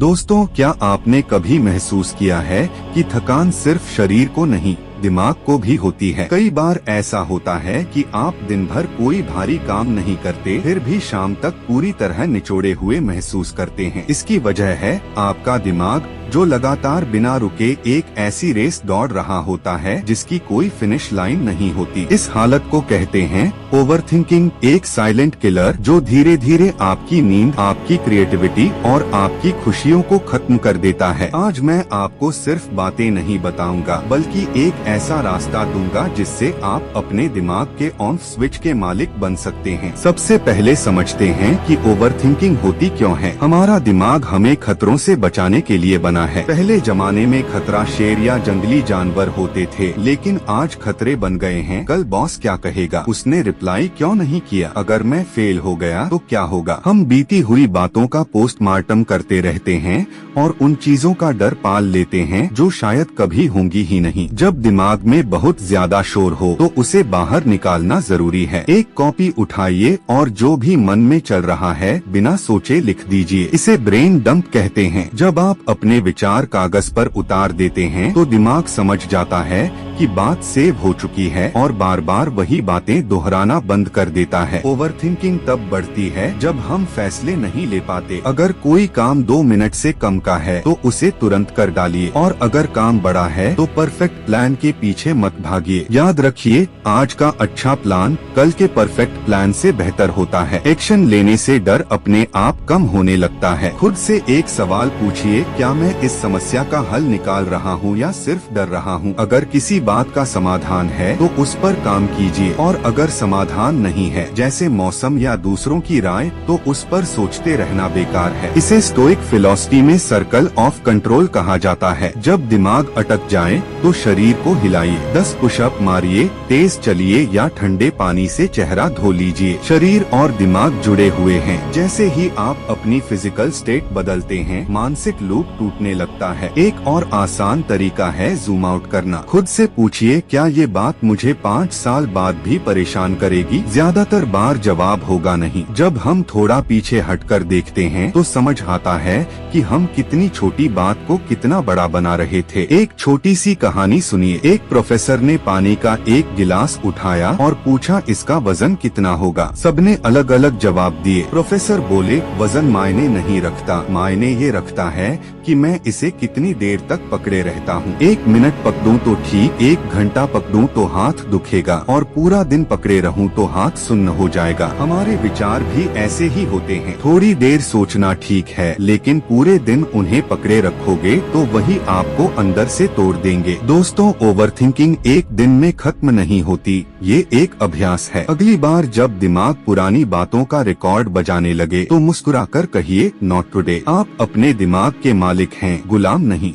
दोस्तों, क्या आपने कभी महसूस किया है कि थकान सिर्फ शरीर को नहीं, दिमाग को भी होती है। कई बार ऐसा होता है कि आप दिन भर कोई भारी काम नहीं करते, फिर भी शाम तक पूरी तरह निचोड़े हुए महसूस करते हैं। इसकी वजह है आपका दिमाग, जो लगातार बिना रुके एक ऐसी रेस दौड़ रहा होता है जिसकी कोई फिनिश लाइन नहीं होती। इस हालत को कहते हैं ओवरथिंकिंग, एक साइलेंट किलर जो धीरे धीरे आपकी नींद, आपकी क्रिएटिविटी और आपकी खुशियों को खत्म कर देता है। आज मैं आपको सिर्फ बातें नहीं बताऊंगा, बल्कि एक ऐसा रास्ता दूंगा जिससे आप अपने दिमाग के ऑन स्विच के मालिक बन सकते हैं। सबसे पहले समझते हैं कि ओवरथिंकिंग होती क्यों है। हमारा दिमाग हमें खतरों से बचाने के लिए बना है। पहले जमाने में खतरा शेर या जंगली जानवर होते थे, लेकिन आज खतरे बन गए हैं कल बॉस क्या कहेगा, उसने रिप्लाई क्यों नहीं किया, अगर मैं फेल हो गया तो क्या होगा। हम बीती हुई बातों का पोस्टमार्टम करते रहते हैं और उन चीजों का डर पाल लेते हैं जो शायद कभी होंगी ही नहीं। जब दिमाग में बहुत ज्यादा शोर हो तो उसे बाहर निकालना जरूरी है। एक कॉपी उठाइए और जो भी मन में चल रहा है बिना सोचे लिख दीजिए। इसे ब्रेन डंप कहते हैं। जब आप अपने विचार कागज पर उतार देते हैं तो दिमाग समझ जाता है कि बात सेव हो चुकी है और बार बार वही बातें दोहराना बंद कर देता है। ओवरथिंकिंग तब बढ़ती है जब हम फैसले नहीं ले पाते। अगर कोई काम 2 मिनट से कम का है तो उसे तुरंत कर डालिए, और अगर काम बड़ा है तो परफेक्ट प्लान के पीछे मत भागिए। याद रखिए, आज का अच्छा प्लान कल के परफेक्ट प्लान से बेहतर होता है। एक्शन लेने से डर अपने आप कम होने लगता है। खुद से एक सवाल पूछिए, क्या मैं इस समस्या का हल निकाल रहा हूँ या सिर्फ डर रहा हूँ। अगर किसी बात का समाधान है तो उस पर काम कीजिए, और अगर समाधान नहीं है, जैसे मौसम या दूसरों की राय, तो उस पर सोचते रहना बेकार है। इसे स्टोइक फिलॉसफी में सर्कल ऑफ कंट्रोल कहा जाता है। जब दिमाग अटक जाए तो शरीर को हिलाइए, 10 पुशअप मारिए, तेज चलिए या ठंडे पानी से चेहरा धो लीजिए। शरीर और दिमाग जुड़े हुए हैं। जैसे ही आप अपनी फिजिकल स्टेट बदलते हैं, मानसिक लूप टूटने लगता है। एक और आसान तरीका है जूम आउट करना। खुद से पूछिए, क्या ये बात मुझे 5 साल बाद भी परेशान करेगी। ज्यादातर बार जवाब होगा नहीं। जब हम थोड़ा पीछे हटकर देखते हैं तो समझ आता है कि हम कितनी छोटी बात को कितना बड़ा बना रहे थे। एक छोटी सी कहानी सुनिए। एक प्रोफेसर ने पानी का एक गिलास उठाया और पूछा, इसका वजन कितना होगा। सबने अलग अलग जवाब दिए। प्रोफेसर बोले, वजन मायने नहीं रखता, मायने ये रखता है कि मैं इसे कितनी देर तक पकड़े रहता हूँ। 1 मिनट पकड़ूं तो ठीक, 1 घंटा पकड़ूं तो हाथ दुखेगा, और पूरा दिन पकड़े रहूं तो हाथ सुन्न हो जाएगा। हमारे विचार भी ऐसे ही होते हैं। थोड़ी देर सोचना ठीक है, लेकिन पूरे दिन उन्हें पकड़े रखोगे तो वही आपको अंदर से तोड़ देंगे। दोस्तों, ओवरथिंकिंग एक दिन में खत्म नहीं होती, ये एक अभ्यास है। अगली बार जब दिमाग पुरानी बातों का रिकॉर्ड बजाने लगे तो मुस्कुराकर कहिए, नॉट टुडे। आप अपने दिमाग के मालिक हैं, गुलाम नहीं।